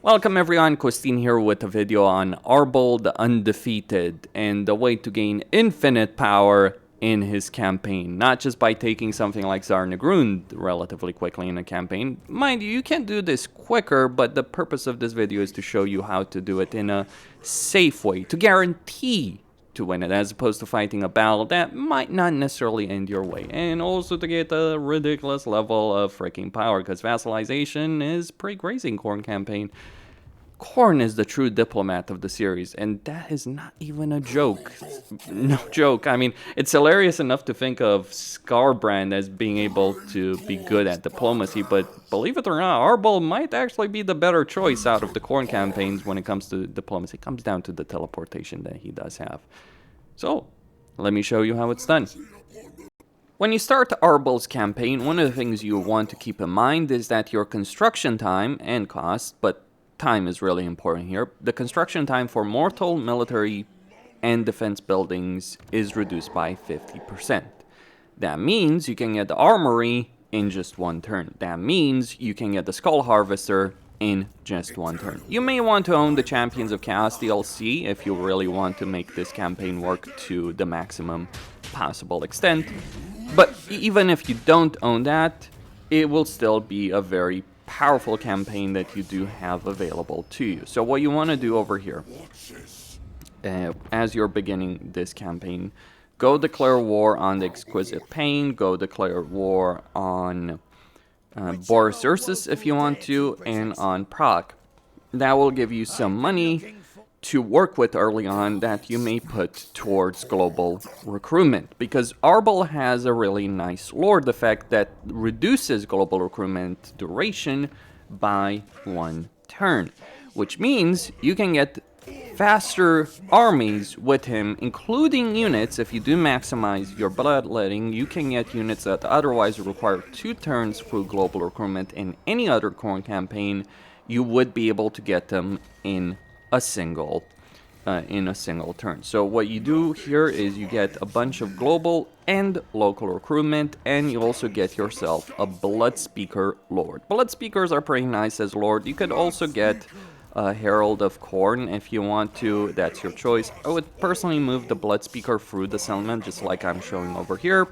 Welcome everyone, Costin here with a video on Arbaal the Undefeated and the way to gain infinite power in his campaign. Not just by taking something like Zar-Naggrund relatively quickly in a campaign. Mind you, you can do this quicker, but the purpose of this video is to show you how to do it in a safe way, to guarantee to win it, as opposed to fighting a battle that might not necessarily end your way. And also to get a ridiculous level of freaking power, because Vassalization is pretty crazy in Khorne campaign. Khorne is the true diplomat of the series, and that is not even a joke. No joke. I mean, it's hilarious enough to think of Skarbrand as being able to be good at diplomacy, but believe it or not, Arbaal might actually be the better choice out of the Khorne campaigns when it comes to diplomacy. It comes down to the teleportation that he does have. So, let me show you how it's done. When you start Arbaal's campaign, one of the things you want to keep in mind is that your construction time and cost, but time is really important here. The construction time for mortal, military, and defense buildings is reduced by 50%. That means you can get the armory in just one turn. That means you can get the skull harvester in just one turn. You may want to own the Champions of Chaos DLC if you really want to make this campaign work to the maximum possible extent. But even if you don't own that, it will still be a very powerful campaign that you do have available to you. So what you want to do over here, as you're beginning this campaign, go declare war on the Exquisite Pain, go declare war on Boris Ursus if you want to, and on Prague. That will give you some money to work with early on that you may put towards global recruitment, because Arbaal has a really nice lord effect that reduces global recruitment duration by 1 turn, which means you can get faster armies with him, including units. If you do maximize your bloodletting, you can get units that otherwise require 2 turns through global recruitment. In any other Khorne campaign, you would be able to get them in a single turn. So what you do here is you get a bunch of global and local recruitment, and you also get yourself a Blood Speaker Lord. Blood Speakers are pretty nice as Lord. You could also get a Herald of Khorne if you want to. That's your choice. I would personally move the Blood Speaker through the settlement, just like I'm showing over here.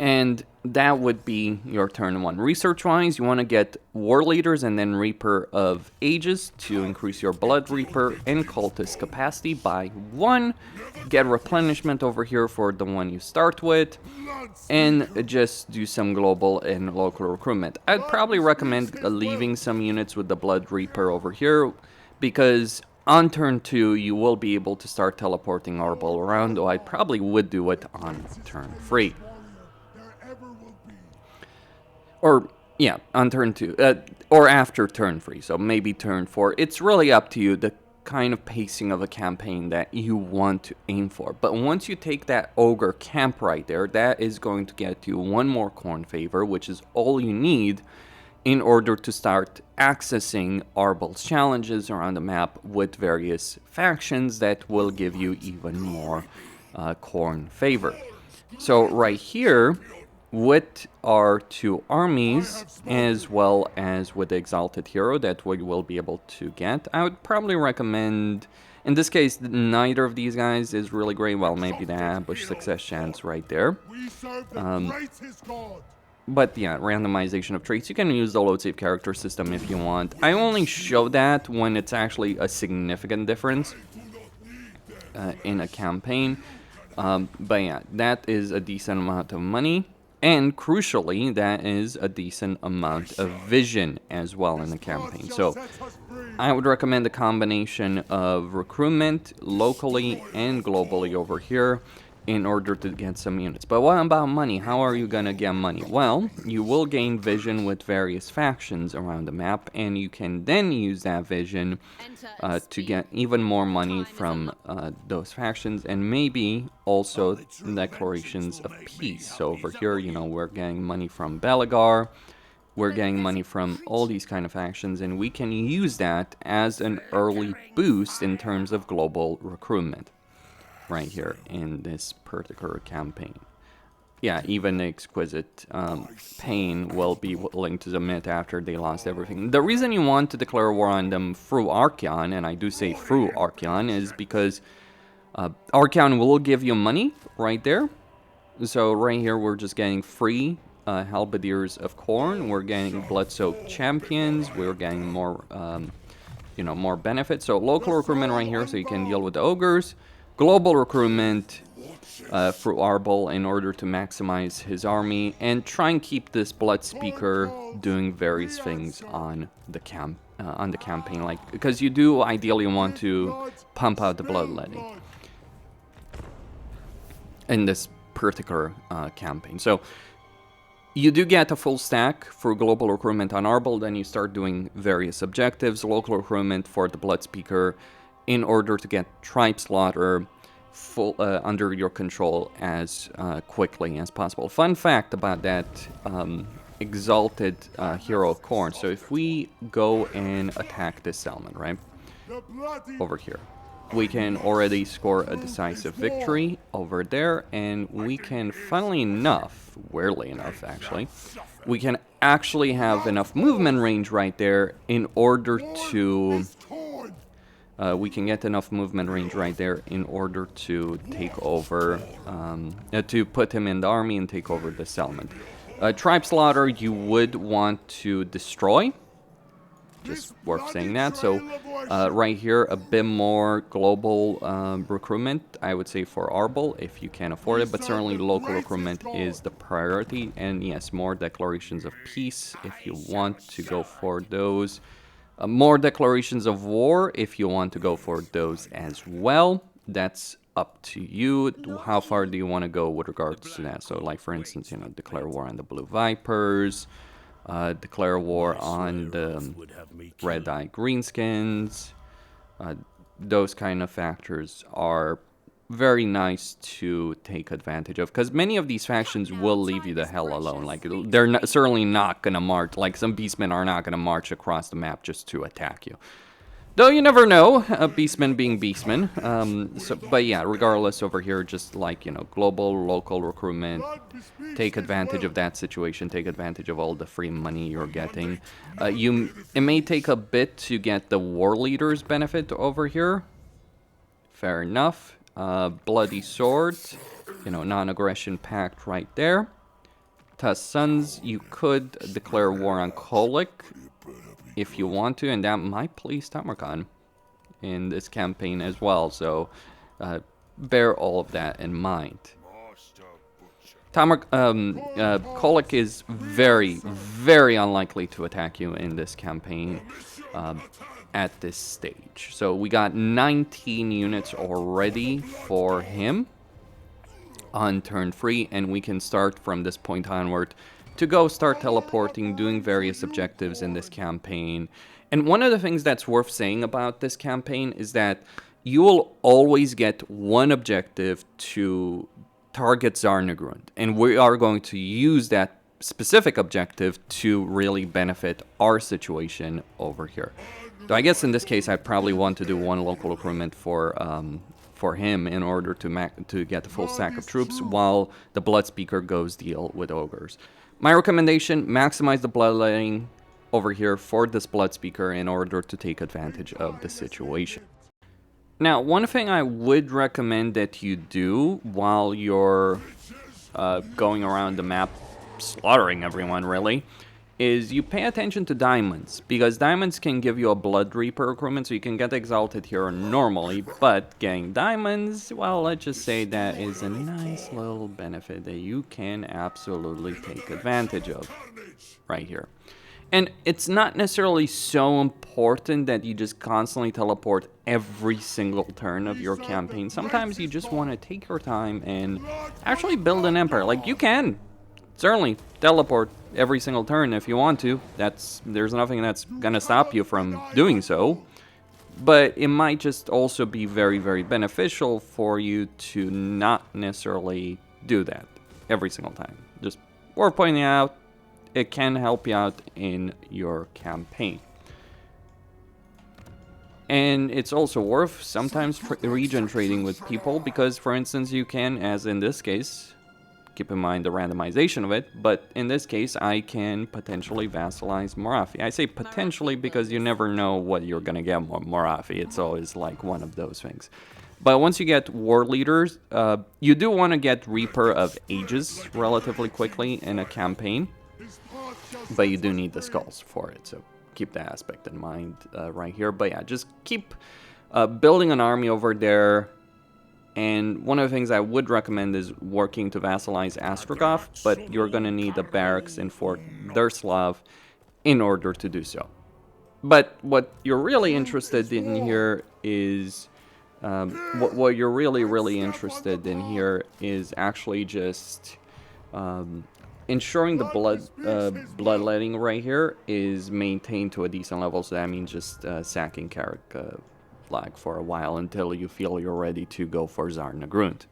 And that would be your turn 1. Research-wise, you want to get War Leaders and then Reaper of Ages to increase your Blood Reaper and Cultist capacity by 1. Get replenishment over here for the one you start with. And just do some global and local recruitment. I'd probably recommend leaving some units with the Blood Reaper over here, because on turn 2, you will be able to start teleporting Arbaal around, though I probably would do it on turn 3. Or, yeah, on turn 2, or after turn 3, so maybe turn 4. It's really up to you, the kind of pacing of a campaign that you want to aim for. But once you take that Ogre camp right there, that is going to get you 1 more Khorne favor, which is all you need in order to start accessing Arbaal's challenges around the map with various factions that will give you even more Khorne favor. So right here, with our 2 armies, as well as with the Exalted Hero that we will be able to get, I would probably recommend, in this case, neither of these guys is really great. Well, maybe the Ambush Success chance right there. But yeah, randomization of traits. You can use the load save character system if you want. I only show that when it's actually a significant difference in a campaign. But yeah, that is a decent amount of money. And crucially, that is a decent amount of vision as well in the campaign. So I would recommend a combination of recruitment locally and globally over here in order to get some units. But what about money? How are you gonna get money? Well, you will gain vision with various factions around the map, and you can then use that vision to get even more money from those factions, and maybe also declarations of peace. So over here, you know, we're getting money from Belagar, we're getting money from all these kind of factions, and we can use that as an early boost in terms of global recruitment right here in this particular campaign. yeah, even exquisite pain will be willing to submit after they lost everything. The reason you want to declare war on them through Archaon, and I do say through Archaon, is because Archaon will give you money right there. So right here we're just getting free Halberdiers of Khorne, we're getting Blood-Soaked Champions, we're getting more, you know, more benefits. So local recruitment right here, so you can deal with the ogres. Global recruitment through Arbaal in order to maximize his army, and try and keep this Blood Speaker doing various things on the campaign, like, because you do ideally want to pump out the bloodletting in this particular campaign. So you do get a full stack for global recruitment on Arbaal, then you start doing various objectives, local recruitment for the Blood Speaker in order to get Tribe Slaughter full under your control as quickly as possible. Fun fact about that exalted hero of Khorne. So if we go and attack this settlement, right, over here, we can already score a decisive victory over there, and we can, funnily enough, weirdly enough actually, we can actually have enough movement range right there in order to we can get enough movement range right there in order to take over, to put him in the army and take over the settlement. Tribe Slaughter you would want to destroy, just worth saying that. So right here, a bit more global recruitment, I would say, for Arbaal, if you can afford it, but certainly local recruitment is the priority, and yes, more declarations of peace if you want to go for those. More declarations of war if you want to go for those as well. That's up to you. How far do you want to go with regards to that? So, like, for instance, you know, declare war on the Blue Vipers, declare war on the red-eye greenskins. Those kind of factors are very nice to take advantage of, because many of these factions will leave you the hell alone. Like, they're certainly not gonna march, like some beastmen are not gonna march across the map just to attack you, though you never know, beastmen being beastmen. But yeah, regardless, over here, just like, you know, global local recruitment, take advantage of that situation, take advantage of all the free money you're getting. It may take a bit to get the war leaders benefit over here, fair enough. Bloody Sword, you know, non-aggression pact right there. Tusk Sons, you could declare war on Kolic if you want to, and that might please Tamarkan in this campaign as well, so bear all of that in mind. Kolic is very, very unlikely to attack you in this campaign at this stage. So we got 19 units already for him on turn 3, and we can start from this point onward to go start teleporting, doing various objectives in this campaign. And one of the things that's worth saying about this campaign is that you will always get one objective to target Zar-Naggrund, and we are going to use that specific objective to really benefit our situation over here. So I guess in this case, I'd probably want to do one local recruitment for him in order to get the full stack of troops, while the Blood Speaker goes deal with ogres. My recommendation: maximize the bloodletting over here for this Blood Speaker in order to take advantage of the situation. Now, one thing I would recommend that you do while you're going around the map, slaughtering everyone, really, is you pay attention to diamonds, because diamonds can give you a Blood Reaper recruitment, so you can get exalted here normally, but getting diamonds, well, let's just say that is a nice little benefit that you can absolutely take advantage of right here. And it's not necessarily so important that you just constantly teleport every single turn of your campaign. Sometimes you just want to take your time and actually build an empire. Like, you can certainly teleport every single turn if you want to. There's nothing that's gonna stop you from doing so. But it might just also be very, very beneficial for you to not necessarily do that every single time. Just worth pointing out, it can help you out in your campaign. And it's also worth sometimes region trading with people, because, for instance, you can, as in this case, keep in mind the randomization of it, but in this case, I can potentially vassalize Morathi. I say potentially because you never know what you're gonna get Morathi. It's always like one of those things. But once you get war leaders, you do want to get Reaper of Ages relatively quickly in a campaign, but you do need the skulls for it, so keep that aspect in mind right here. But yeah, just keep building an army over there. And one of the things I would recommend is working to vassalize Astragoth, but you're going to need the barracks in Fort Derslav in order to do so. But what you're really interested in here is... what you're really interested in here is actually just ensuring the bloodletting right here is maintained to a decent level. So that means just sacking Carrick flag for a while until you feel you're ready to go for Zar-Naggrund.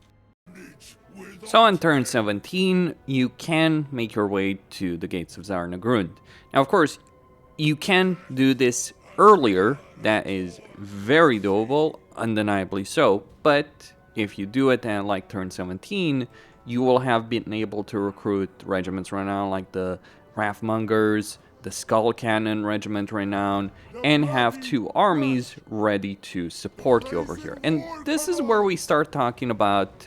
So on turn 17, you can make your way to the gates of Zar-Naggrund. Now, of course, you can do this earlier. That is very doable, undeniably so. But if you do it at like turn 17, you will have been able to recruit regiments right now, like the Wrathmongers, the Skull Cannon Regiment Renown, and have 2 armies ready to support you over here. And this is where we start talking about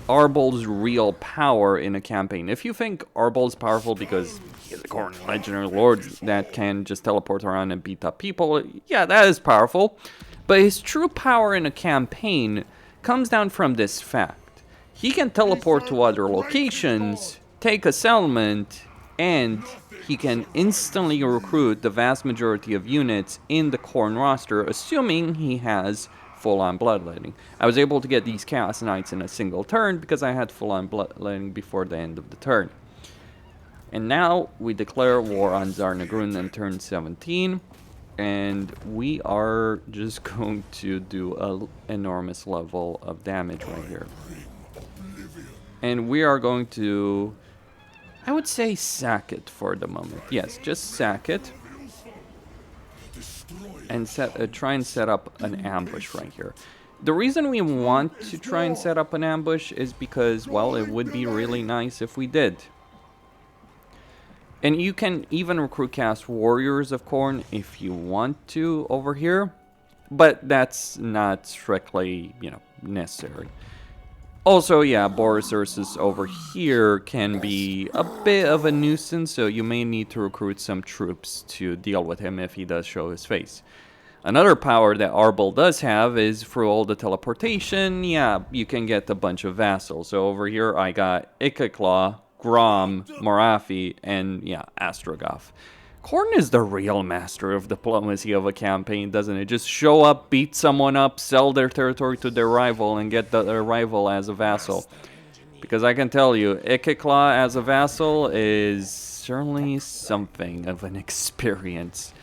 Arbaal's real power in a campaign. If you think Arbaal's powerful because he's a Khorne legendary lord that can just teleport around and beat up people, yeah, that is powerful. But his true power in a campaign comes down from this fact. He can teleport to other locations, take a settlement, and he can instantly recruit the vast majority of units in the Khorne roster, assuming he has full-on bloodletting. I was able to get these Chaos Knights in a single turn because I had full-on bloodletting before the end of the turn. And now we declare war on Zar-Naggrund in turn 17, and we are just going to do an enormous level of damage right here. And we are going to, I would say, sack it for the moment. Yes, just sack it. And try and set up an ambush right here. The reason we want to try and set up an ambush is because, well, it would be really nice if we did. And you can even recruit cast warriors of Khorne if you want to over here, but that's not strictly, you know, necessary. Also, yeah, Boris Ursus over here can be a bit of a nuisance, so you may need to recruit some troops to deal with him if he does show his face. Another power that Arbaal does have is through all the teleportation, yeah, you can get a bunch of vassals. So over here I got Ikeclaw, Grom, Morathi, and yeah, Astragoth. Khorne is the real master of diplomacy of a campaign, doesn't it? Just show up, beat someone up, sell their territory to their rival, and get their rival as a vassal. Because I can tell you, Ikeclaw as a vassal is certainly something of an experience.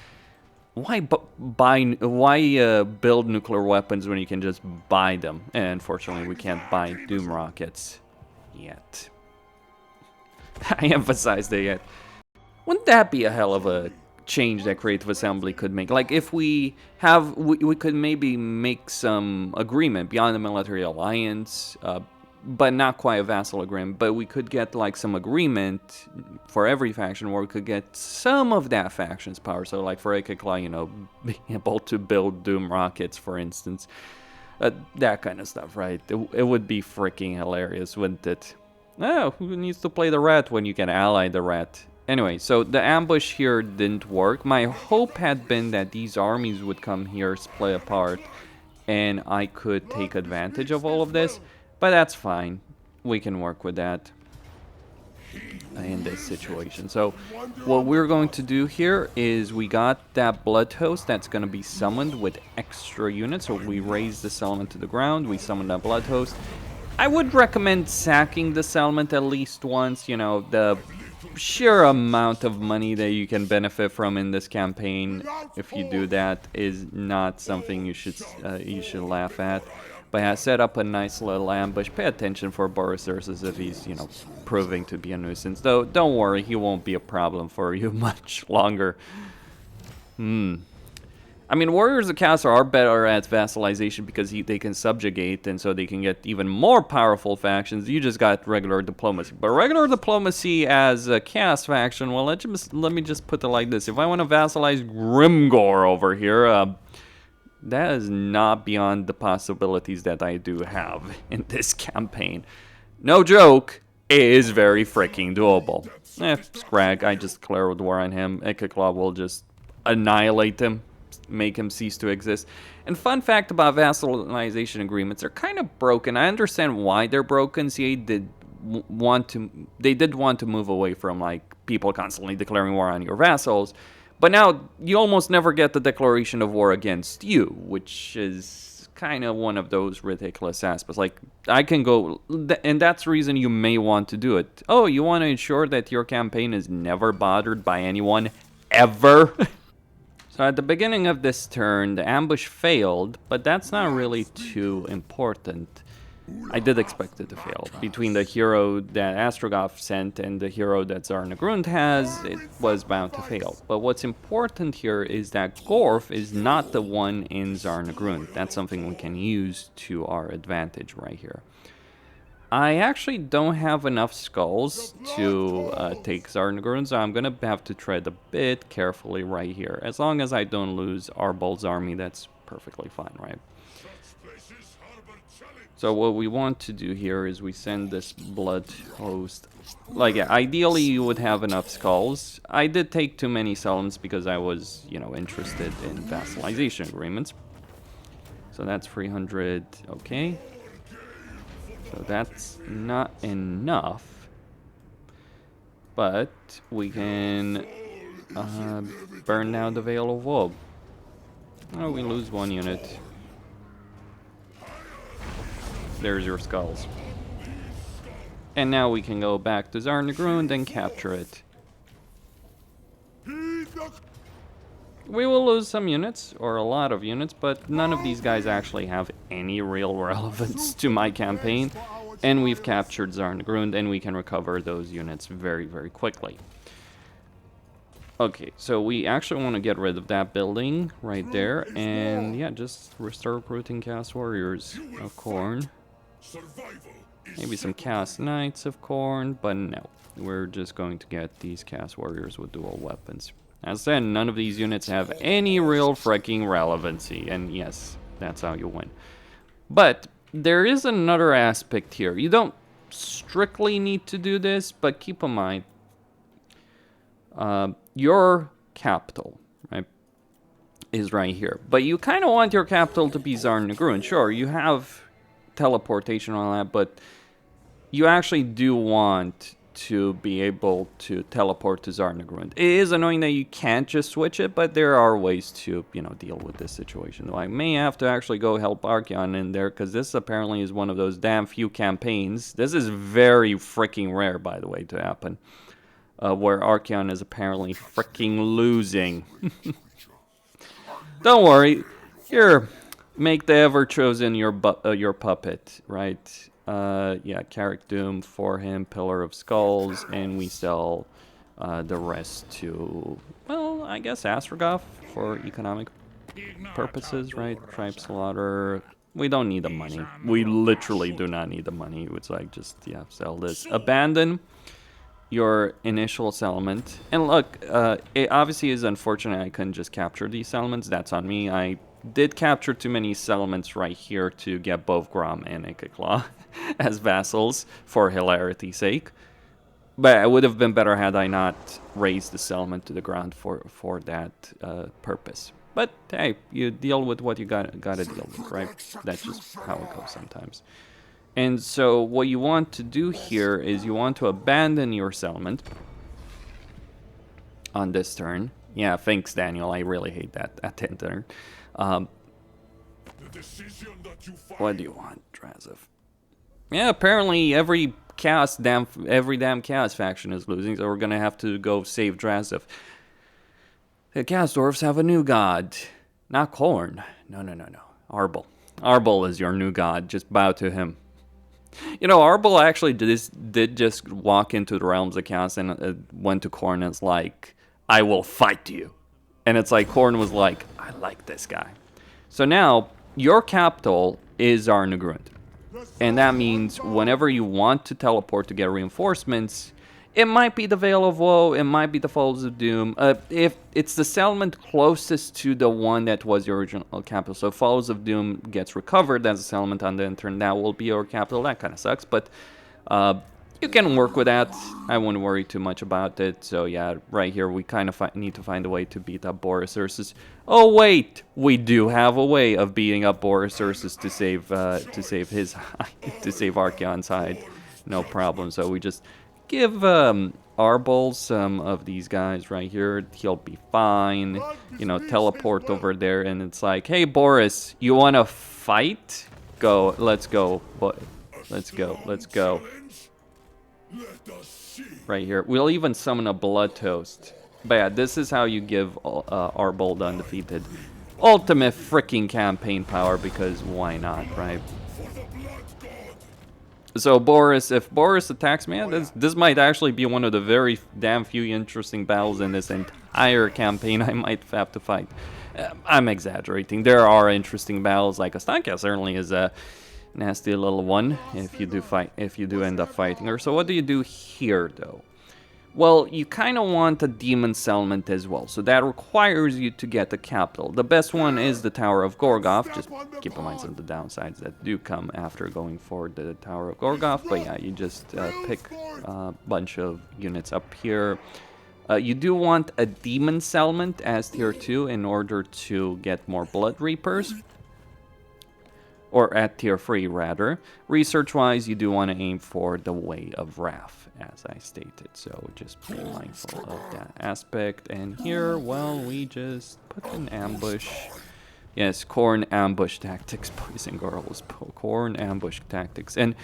Why build nuclear weapons when you can just buy them? And unfortunately, we can't buy Doom rockets yet. I emphasize that yet. Wouldn't that be a hell of a change that Creative Assembly could make? Like, if we could maybe make some agreement beyond the military alliance, but not quite a vassal agreement, but we could get, like, some agreement for every faction where we could get some of that faction's power. So, like, for Ikeclaw, you know, being able to build Doom rockets, for instance. That kind of stuff, right? It would be freaking hilarious, wouldn't it? Oh, who needs to play the rat when you can ally the rat? Anyway, so the ambush here didn't work. My hope had been that these armies would come here, split apart, and I could take advantage of all of this. But that's fine. We can work with that in this situation. So what we're going to do here is we got that blood host that's going to be summoned with extra units. So we raise the settlement to the ground. We summon that blood host. I would recommend sacking the settlement at least once. You know, the sheer amount of money that you can benefit from in this campaign, if you do that, is not something you should laugh at. But yeah, set up a nice little ambush. Pay attention for Boris Ursus if he's, you know, proving to be a nuisance. Though, don't worry, he won't be a problem for you much longer. I mean, Warriors of Chaos are better at vassalization because they can subjugate, and so they can get even more powerful factions. You just got regular diplomacy. But regular diplomacy as a Chaos faction, well, let me just put it like this. If I want to vassalize Grimgor over here, that is not beyond the possibilities that I do have in this campaign. No joke, it is very freaking doable. Scrag, I just declared war on him. Ikeclaw will just annihilate him. Make him cease to exist. And fun fact about vassalization agreements, they're kind of broken. I understand why they're broken. CA did want to move away from like people constantly declaring war on your vassals, but now you almost never get the declaration of war against you, which is kind of one of those ridiculous aspects. Like, I can go, and that's the reason you may want to do it. Oh, you want to ensure that your campaign is never bothered by anyone ever? So at the beginning of this turn, the ambush failed, but that's not really too important. I did expect it to fail. Between the hero that Astrogoth sent and the hero that Zar-Naggrund has, it was bound to fail. But what's important here is that Gorf is not the one in Zar-Naggrund. That's something we can use to our advantage right here. I actually don't have enough skulls to take Zar-Naggrund, so I'm going to have to tread a bit carefully right here. As long as I don't lose Arbaal's army, that's perfectly fine, right? So what we want to do here is we send this blood host. Like, yeah, ideally you would have enough skulls. I did take too many settlements because I was, you know, interested in vassalization agreements. So that's 300, okay. So that's not enough, but we can burn down the Veil of Woe. Oh, we lose one unit. There's your skulls. And now we can go back to Zar-Naggrund and capture it. We will lose some units, or a lot of units, but none of these guys actually have any real relevance to my campaign. And we've captured Zar-Naggrund, and we can recover those units very, very quickly. Okay, so we actually want to get rid of that building right there, and yeah, just start recruiting Chaos Warriors of Khorne. Maybe some Chaos Knights of Khorne, but no. We're just going to get these Chaos Warriors with dual weapons. As I said, none of these units have any real freaking relevancy, and yes, that's how you win. But there is another aspect here. You don't strictly need to do this, but keep in mind, your capital, right, is right here. But you kind of want your capital to be Zar-Naggrund. Sure, you have teleportation and all that, but you actually do want to be able to teleport to Zar-Naggrund. It is annoying that you can't just switch it, but there are ways to, you know, deal with this situation. I may have to actually go help Archaon in there, because this apparently is one of those damn few campaigns. This is very freaking rare, by the way, to happen. Where Archaon is apparently freaking losing. Don't worry. Here, make the ever-chosen your puppet, right? Yeah, Carrick Doom for him, Pillar of Skulls, and we sell the rest to, well, I guess Astrogoth for economic purposes, right? Tribe Slaughter. We don't need the money. We literally do not need the money. It's like, just, yeah, sell this. Abandon your initial settlement. And look, it obviously is unfortunate I couldn't just capture these settlements. That's on me. I did capture too many settlements right here to get both Grom and Ikeclaw as vassals for hilarity's sake. But it would have been better had I not raised the settlement to the ground for that purpose. But hey, you deal with what you gotta deal with, right? That's just how it goes sometimes. And so what you want to do here is you want to abandon your settlement on this turn. Yeah, thanks, Daniel. I really hate that at 10 turn. What do you want, Drazov? Yeah, apparently every damn Chaos faction is losing, so we're gonna have to go save Drazov. The Chaos Dwarfs have a new god. Not Khorne. No. Arbaal. Arbaal is your new god. Just bow to him. You know, Arbaal actually did just walk into the realms of Chaos and went to Khorne and it's like, I will fight you. And it's like, Khorne was like, I like this guy. So now, your capital is Zar-Naggrund. And that means whenever you want to teleport to get reinforcements, it might be the Veil of Woe, it might be the Falls of Doom. If it's the settlement closest to the one that was your original capital. So Falls of Doom gets recovered as a settlement on the intern, that will be your capital. That kind of sucks, but you can work with that. I wouldn't worry too much about it. So yeah, right here we kind of need to find a way to beat up Boris Ursus. Oh wait, we do have a way of beating up Boris Ursus to save his to save Archaon's hide. No problem. So we just give Arbaal some of these guys right here. He'll be fine. You know, teleport over there, and it's like, hey Boris, you want to fight? Go. Let's go. Let's go. Let's go. Right here. We'll even summon a Blood Toast. But yeah, this is how you give Arbaal the Undefeated ultimate freaking campaign power, because why not, right? So Boris, if Boris attacks me, this might actually be one of the very damn few interesting battles in this entire campaign I might have to fight. I'm exaggerating. There are interesting battles, like Astankia certainly is a nasty little one if you do end up fighting her. So what do you do here though? Well, you kind of want a demon settlement as well, so that requires you to get the capital. The best one is the Tower of Gorgoth. Just keep in mind some of the downsides that do come after going for the Tower of Gorgoth, but yeah, you just pick a bunch of units up here. You do want a demon settlement as tier 2 in order to get more Blood Reapers. Or at tier 3 rather. Research-wise, you do want to aim for the Way of Wrath, as I stated. So just be mindful of that aspect. And here, well, we just put an ambush. Yes, Khorne ambush tactics, boys and girls. Khorne ambush tactics. And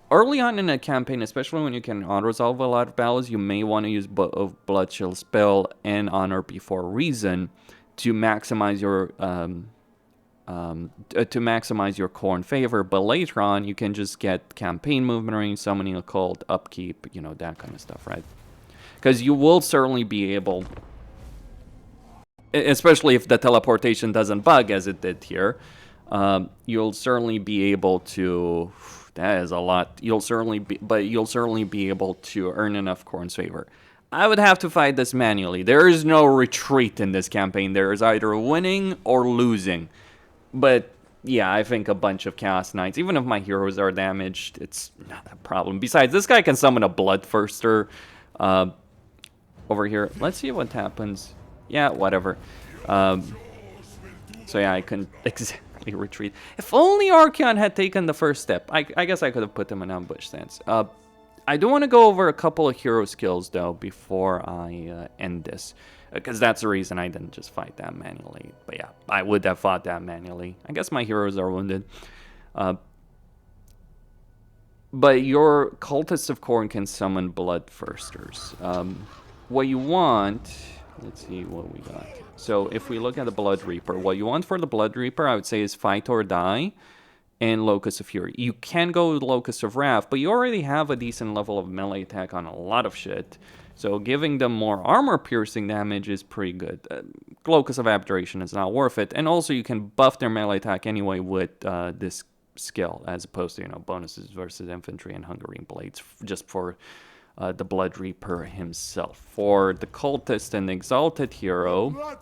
early on in a campaign, especially when you can auto-resolve a lot of battles, you may want to use Blood Chill Spell and Honor Before Reason to maximize your Khorne favor, but later on you can just get campaign movement range, summoning occult, upkeep, you know, that kind of stuff, right? Because you will certainly be able, especially if the teleportation doesn't bug as it did here, you'll certainly be able to, that is a lot, you'll certainly be able to earn enough Khorne's favor. I would have to fight this manually. There is no retreat in this campaign. There is either winning or losing. But yeah, I think a bunch of Chaos Knights, even if my heroes are damaged, it's not a problem. Besides, this guy can summon a Bloodthirster over here. Let's see what happens. Yeah, whatever. So yeah, I couldn't exactly retreat. If only Archaon had taken the first step. I guess I could have put him in ambush stance. I do want to go over a couple of hero skills, though, before I end this. Because that's the reason I didn't just fight that manually. But yeah, I would have fought that manually. I guess my heroes are wounded. But your Cultists of Khorne can summon Bloodthirsters. What you want... Let's see what we got. So if we look at the Blood Reaper, what you want for the Blood Reaper, I would say, is Fight or Die and Locust of Fury. You can go with Locust of Wrath, but you already have a decent level of melee attack on a lot of shit. So giving them more armor-piercing damage is pretty good. Locust of Abjuration is not worth it. And also you can buff their melee attack anyway with this skill, as opposed to, you know, bonuses versus infantry and Hungering Blades, just for the Blood Reaper himself. For the Cultist and Exalted Hero,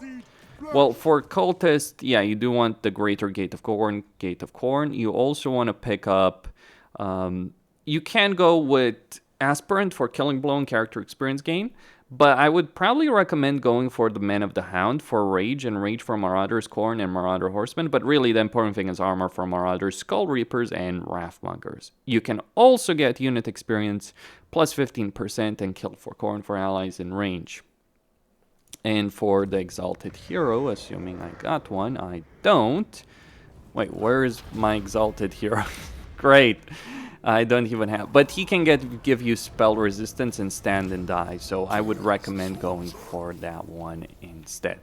well, for Cultist, yeah, you do want the Greater Gate of Khorne. You also want to pick up... you can go with Aspirant for Killing Blow and character experience gain, but I would probably recommend going for the Men of the Hound for Rage, and Rage for Marauders, Khorne, and Marauder Horsemen, but really the important thing is Armor for Marauders, Skull Reapers, and Wrathmongers. You can also get unit experience plus 15% and Kill for Khorne for allies in range. And for the Exalted Hero, assuming I got one, I don't. Wait, where is my Exalted Hero? Great. I don't even have, but he can give you spell resistance and stand and die, so I would recommend going for that one instead.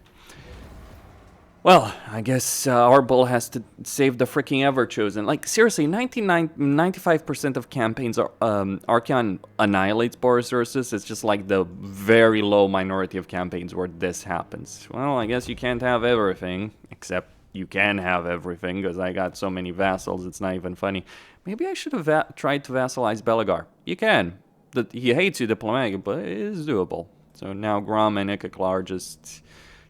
Well, I guess Arbaal has to save the freaking Everchosen. Like, seriously, 95% of campaigns are, Archaon annihilates Boris Ursus. It's just like the very low minority of campaigns where this happens. Well, I guess you can't have everything. Except you can have everything, because I got so many vassals, it's not even funny. Maybe I should have tried to vassalize Belegar. You can. He hates you diplomatic, but it is doable. So now Grom and Ikakla are just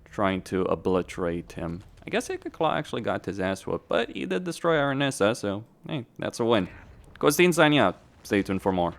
trying to obliterate him. I guess Ikakla actually got his ass whooped, but he did destroy Aranissa, so hey, that's a win. Costin signing out. Stay tuned for more.